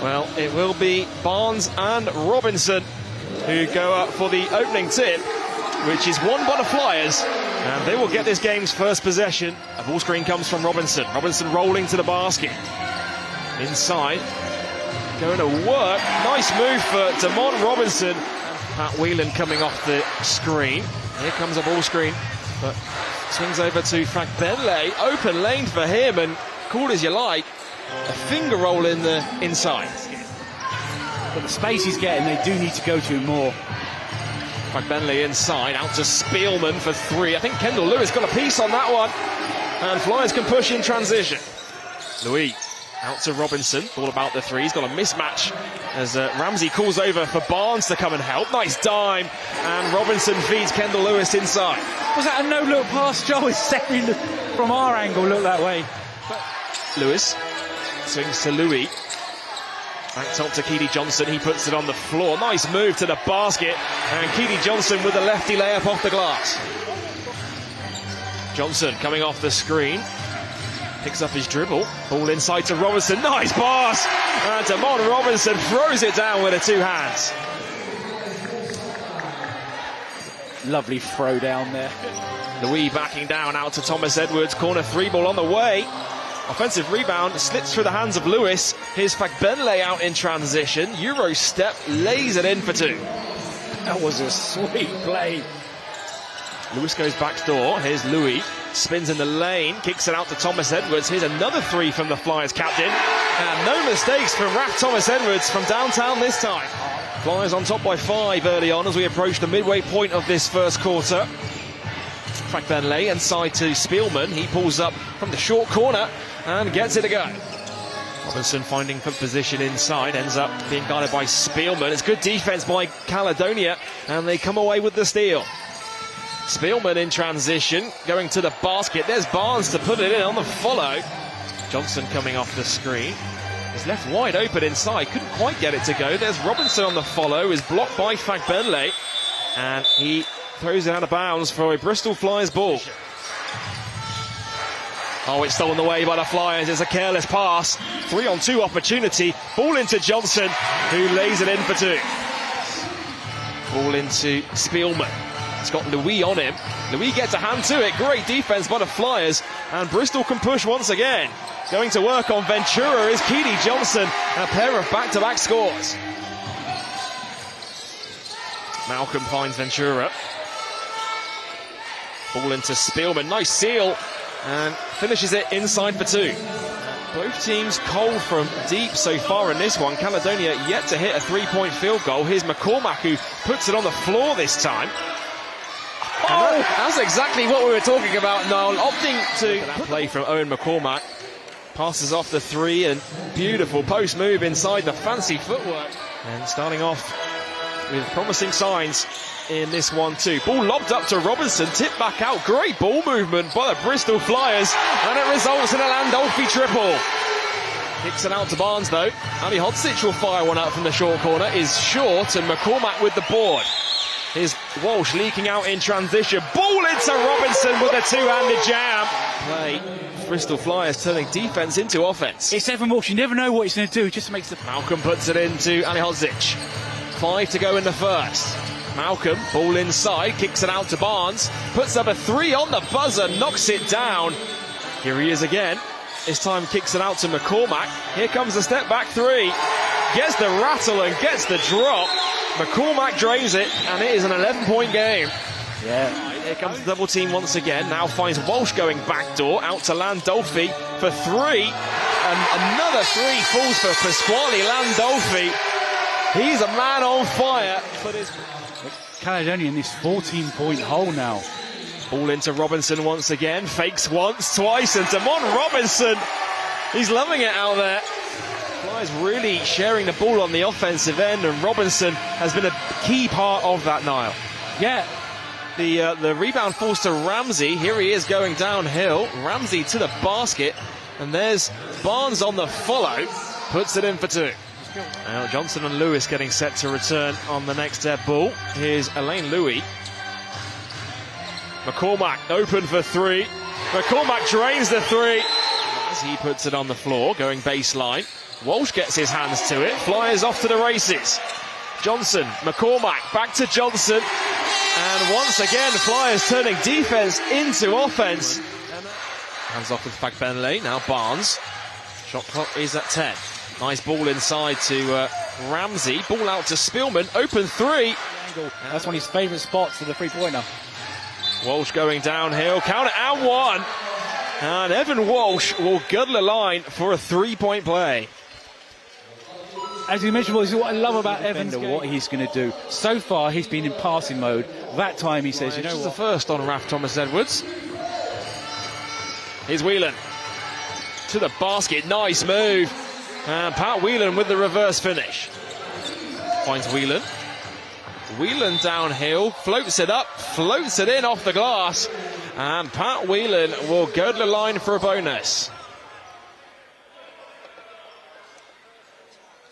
Well, it will be Barnes and Robinson who go up for the opening tip, which is won by the Flyers, and they will get this game's first possession. A ball screen comes from Robinson. Robinson rolling to the basket. Inside, going to work. Nice move for Damon Robinson. Pat Whelan coming off the screen. Here comes a ball screen, but swings over to Fagbenle. Open lane for him, and call as you like, a finger roll in the inside. But the space he's getting, they do need to go to him more. Fagbenle inside, out to Spielman for three. I think Kendall Lewis got a piece on that one. And Flyers can push in transition. Louis out to Robinson, all about the three. He's got a mismatch as Ramsey calls over for Barnes to come and help. Nice dime, and Robinson feeds Kendall Lewis inside. Was that a no-look pass, Joe? It's second from our angle, look that way. But Lewis swings to Louis. Back top to Keedy Johnson, he puts it on the floor. Nice move to the basket, and Keedy Johnson with a lefty layup off the glass. Johnson coming off the screen. Picks up his dribble, ball inside to Robinson, nice pass! And Damon Robinson throws it down with the two hands. Lovely throw down there. Louis backing down out to Thomas Edwards, corner three ball on the way. Offensive rebound, slips through the hands of Lewis. Here's Fagbenle out in transition. Euro step, lays it in for two. That was a sweet play. Lewis goes back door. Here's Louis. Spins in the lane, kicks it out to Thomas Edwards. Here's another three from the Flyers captain. And no mistakes from Raf Thomas Edwards from downtown this time. Flyers on top by 5 early on as we approach the midway point of this first quarter. Fagbenle inside to Spielman. He pulls up from the short corner and gets it to go. Robinson finding good position inside, ends up being guarded by Spielman. It's good defense by Caledonia, and they come away with the steal. Spielman in transition, going to the basket. There's Barnes to put it in on the follow. Johnson coming off the screen. He's left wide open inside, couldn't quite get it to go. There's Robinson on the follow, is blocked by Fagbenle, and he throws it out of bounds for a Bristol Flyers ball. Oh, it's stolen away by the Flyers. It's a careless pass. 3-on-2 opportunity. Ball into Johnson, who lays it in for two. Ball into Spielman. It's got Louis on him. Louis gets a hand to it. Great defense by the Flyers. And Bristol can push once again. Going to work on Ventura is Keedy Johnson. A pair of back-to-back scores. Malcolm finds Ventura. Ball into Spielman. Nice seal. And finishes it inside for two. Both teams cold from deep so far in this one. Caledonia yet to hit a three-point field goal. Here's McCormack, who puts it on the floor this time. Oh, that's exactly what we were talking about, Noel. Opting to that play from Owen McCormack. Passes off the three, and beautiful post move inside, the fancy footwork. And starting off with promising signs in this one too. Ball lobbed up to Robinson, tipped back out. Great ball movement by the Bristol Flyers, and it results in a Landolfi triple. Kicks it out to Barnes though. Ali Hodzic will fire one out from the short corner. Is short, and McCormack with the board. Here's Walsh leaking out in transition. Ball into Robinson with a two-handed jam. Play. Bristol Flyers turning defense into offense. It's Evan Walsh. You never know what he's going to do. It just makes the... Malcolm puts it into Ali Hodzic. 5 to go in the first. Malcolm, ball inside, kicks it out to Barnes. Puts up a three on the buzzer, knocks it down. Here he is again. This time kicks it out to McCormack. Here comes the step back three. Gets the rattle and gets the drop. McCormack drains it, and it is an 11-point game. Yeah. Here comes the double team once again. Now finds Walsh going backdoor, out to Landolfi for three. And another three falls for Pasquale Landolfi. He's a man on fire. For this Caledonia in this 14-point hole now. Ball into Robinson once again. Fakes once, twice, and Damon Robinson. He's loving it out there. Flyers really sharing the ball on the offensive end, and Robinson has been a key part of that, Niall. Yeah. The rebound falls to Ramsey. Here he is going downhill. Ramsey to the basket, and there's Barnes on the follow. Puts it in for two. Now Johnson and Lewis getting set to return on the next ball. Here's Elaine Louis. McCormack open for three. McCormack drains the three as he puts it on the floor, going baseline. Walsh gets his hands to it. Flyers off to the races. Johnson, McCormack, back to Johnson. And once again, Flyers turning defence into offence. Hands off with Fagbenle. Now Barnes. Shot clock is at 10. Nice ball inside to Ramsey. Ball out to Spielman. Open three. That's one of his favourite spots for the three-pointer. Walsh going downhill. Count it and one. And Evan Walsh will guddle a line for a three-point play. As you mentioned, what I love about Evans, what he's going to do. So far, he's been in passing mode. That time, he says, you know what? The first on Raf Thomas-Edwards. Here's Whelan. To the basket. Nice move. And Pat Whelan with the reverse finish. Finds Whelan. Whelan downhill. Floats it up. Floats it in off the glass. And Pat Whelan will go to the line for a bonus.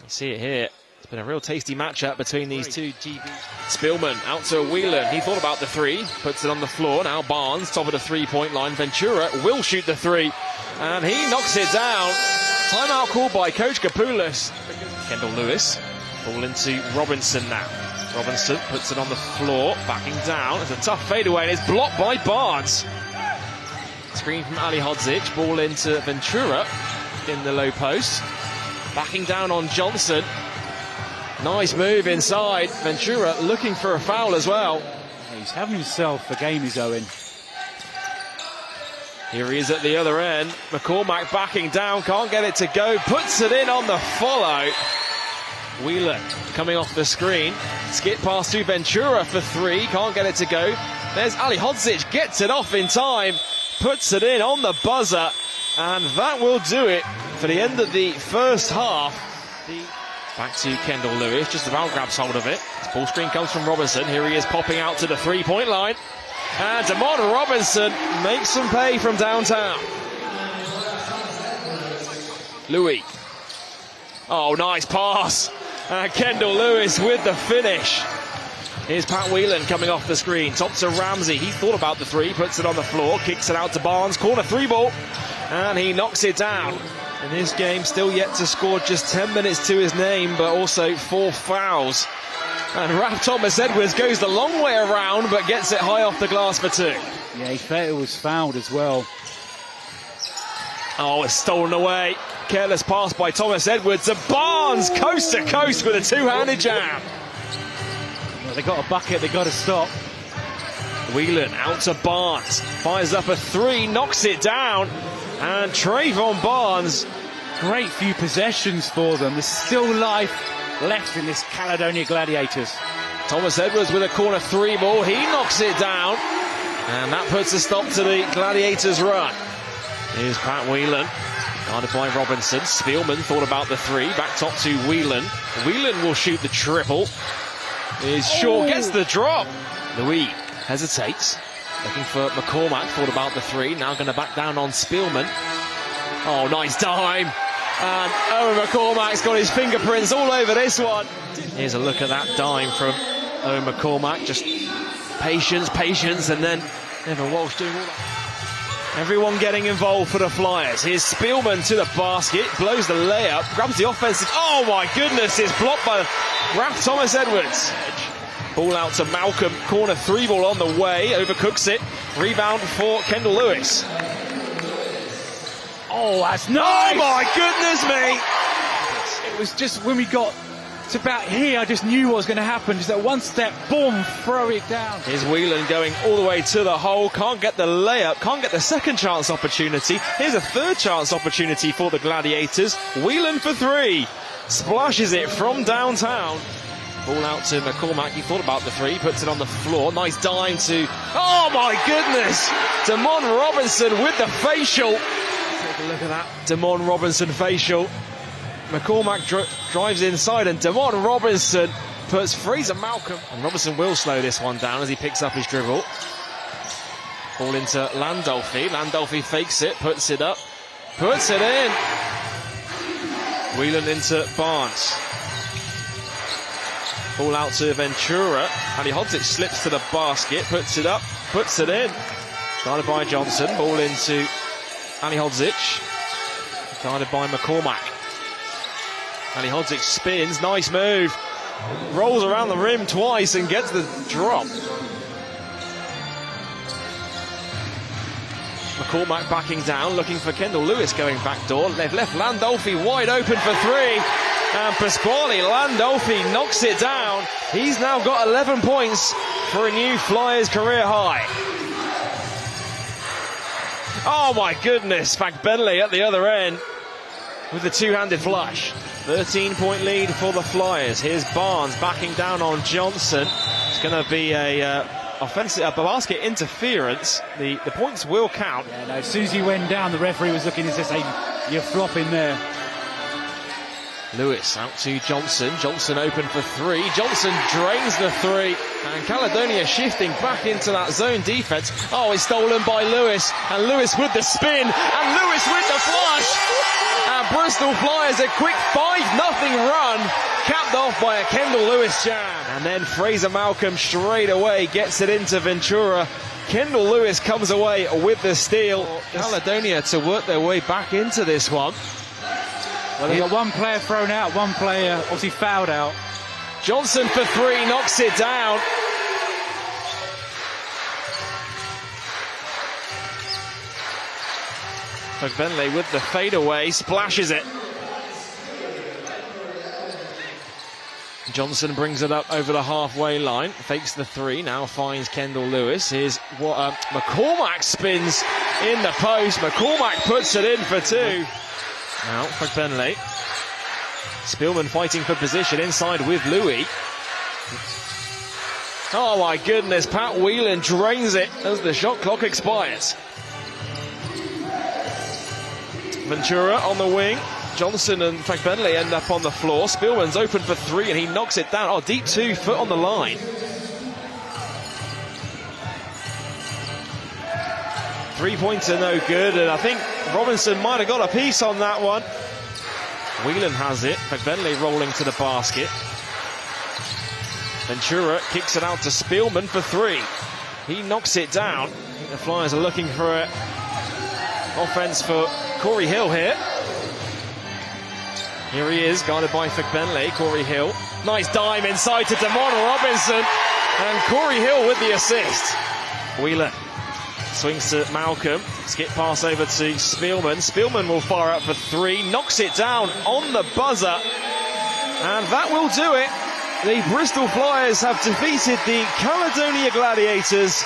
You see it here. It's been a real tasty matchup between these two GBs. Spielman out to Whelan. He thought about the three. Puts it on the floor. Now Barnes, top of the three-point line. Ventura will shoot the three. And he knocks it down. Timeout called by Coach Kapoulis. Kendall Lewis. Ball into Robinson now. Robinson puts it on the floor. Backing down. It's a tough fadeaway and it's blocked by Barnes. Screen from Ali Hodzic. Ball into Ventura in the low post. Backing down on Johnson. Nice move inside. Ventura looking for a foul as well. He's having himself a game, he's Owen. Here he is at the other end. McCormack backing down, can't get it to go. Puts it in on the follow. Wheeler coming off the screen. Skip pass to Ventura for three. Can't get it to go. There's Ali Hodzic. Gets it off in time. Puts it in on the buzzer. And that will do it for the end of the first half. Back to Kendall Lewis. Just about grabs hold of it. This ball screen comes from Robinson. Here he is popping out to the three-point line. And Damon Robinson makes some pay from downtown. Louis. Oh, nice pass. And Kendall Lewis with the finish. Here's Pat Whelan coming off the screen. Top to Ramsey. He thought about the three. Puts it on the floor. Kicks it out to Barnes. Corner three ball. And he knocks it down. In this game, still yet to score just 10 minutes to his name, but also 4 fouls. And Raf Thomas-Edwards goes the long way around, but gets it high off the glass for 2. Yeah, he felt it was fouled as well. Oh, it's stolen away. Careless pass by Thomas-Edwards. And Barnes, coast to coast with a two-handed jam. Well, they got a bucket, they got to stop. Whelan out to Barnes. Fires up a three, knocks it down. And Trayvon Barnes. Great few possessions for them. There's still life left in this Caledonia Gladiators. Thomas-Edwards with a corner three ball. He knocks it down. And that puts a stop to the Gladiators' run. Here's Pat Whelan. Guarded by Robinson. Spielman thought about the three. Back top to Whelan. Whelan will shoot the triple. Is short, gets the drop. Louis hesitates. Looking for McCormack. Thought about the three. Now going to back down on Spielman. Oh, nice dime. And Owen McCormack's got his fingerprints all over this one. Here's a look at that dime from Owen McCormack. Just patience, and then Evan Walsh doing all that. Everyone getting involved for the Flyers. Here's Spielman to the basket, blows the layup, grabs the offensive. Oh my goodness, it's blocked by Raf Thomas-Edwards. Ball out to Malcolm, corner three ball on the way, overcooks it. Rebound for Kendall Lewis. Oh, that's nice! Oh my goodness me! It was just when we got to about here, I just knew what was going to happen. Just that one step, boom, throw it down. Here's Whelan going all the way to the hole. Can't get the layup, can't get the second chance opportunity. Here's a third chance opportunity for the Gladiators. Whelan for three. Splashes it from downtown. Ball out to McCormack. He thought about the three, puts it on the floor. Nice dime to... Oh my goodness! Damon Robinson with the facial. Take a look at that. Damon Robinson facial. McCormack drives inside, and Damon Robinson puts Fraser Malcolm. And Robinson will slow this one down as he picks up his dribble. Ball into Landolfi. Landolfi fakes it, puts it up, puts it in. Whelan into Barnes. Ball out to Ventura. Ali Hodzic slips to the basket, puts it up, puts it in. Guarded by Johnson. Ball into Ali Hodzic. Guarded by McCormack. Ali Hodzik spins, nice move. Rolls around the rim twice and gets the drop. McCormack backing down, looking for Kendall Lewis going back door. They've left Landolfi wide open for three. And Pasquale Landolfi knocks it down. He's now got 11 points for a new Flyers career high. Oh my goodness, Fagbenle at the other end with the two-handed flush. 13-point lead for the Flyers. Here's Barnes backing down on Johnson. It's going to be a basket interference. The points will count. Yeah, no, as soon as he went down, the referee was looking and said, "Hey, you're flopping there." Lewis out to Johnson. Johnson open for three. Johnson drains the three. And Caledonia shifting back into that zone defense. Oh, it's stolen by Lewis. And Lewis with the spin. And Lewis with the flush. And Bristol Flyers a quick 5-0 run. Capped off by a Kendall Lewis jam. And then Fraser Malcolm straight away gets it into Ventura. Kendall Lewis comes away with the steal. Caledonia to work their way back into this one. Well, they've got one player thrown out, one player obviously fouled out. Johnson for three, knocks it down. Fagbenle with the fadeaway, splashes it. Johnson brings it up over the halfway line, fakes the three, now finds Kendall Lewis. Here's what McCormack spins in the post. McCormack puts it in for two. Now Fagbenle. Spielman fighting for position inside with Louis. Oh my goodness, Pat Whelan drains it as the shot clock expires. Ventura on the wing. Johnson and Fagbenle end up on the floor. Spielman's open for three and he knocks it down. Oh, deep 2 foot on the line. Three-pointer no good, and I think Robinson might have got a piece on that one. Whelan has it. Fagbenle rolling to the basket. Ventura kicks it out to Spielman for three. He knocks it down. I think the Flyers are looking for an offense for Corey Hill here. Here he is, guarded by Fagbenle. Corey Hill. Nice dime inside to Damon Robinson. And Corey Hill with the assist. Whelan swings to Malcolm. Skip pass over to Spielman. Spielman will fire up for three. Knocks it down on the buzzer. And that will do it. The Bristol Flyers have defeated the Caledonia Gladiators